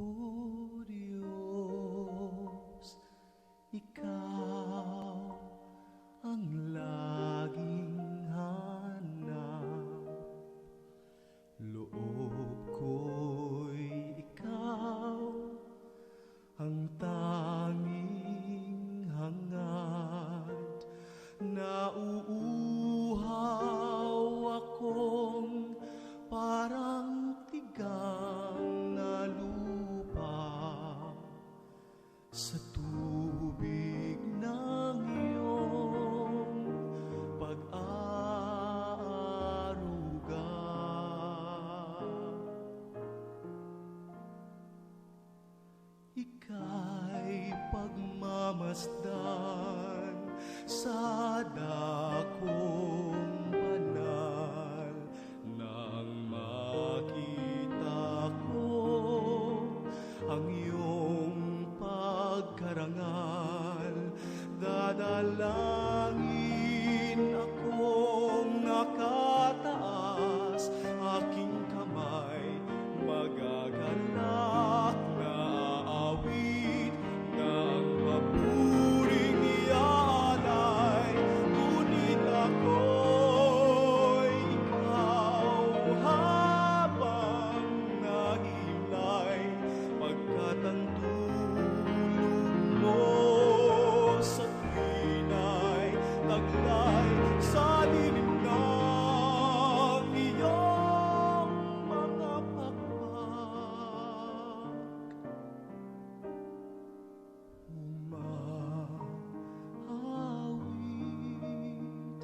O Diyos, Ikaw ang laging hanap. Loob ko'y Ikaw ang tanging hangad. Nauuhaw akong parang tigang na lupa sa tubig ng iyong pag-aaruga. Ika'y pagmamasdan sa dakong banal nang makita ko ang iyong pagkarangal. Dadalangin akong nakataas, aking kamay magagalak na awit ng papuring ialay. Ngunit ako'y ikaw habang nahimlay, pagkat ang tulong mo sa tuwina'y taglay sa dilim ng iyong mga pakpak. Umawit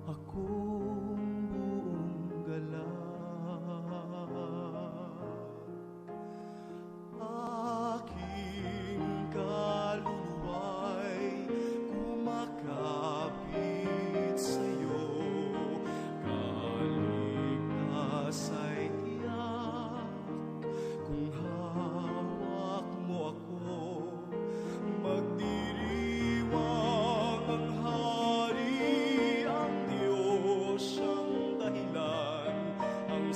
akong buong galak, aking kaluluwa'y kumakapit sa'yo. Kaligtas ay tiyak kung hawak mo ako. Magdiriwang ang hari, ang Diyos ang dahilan, ang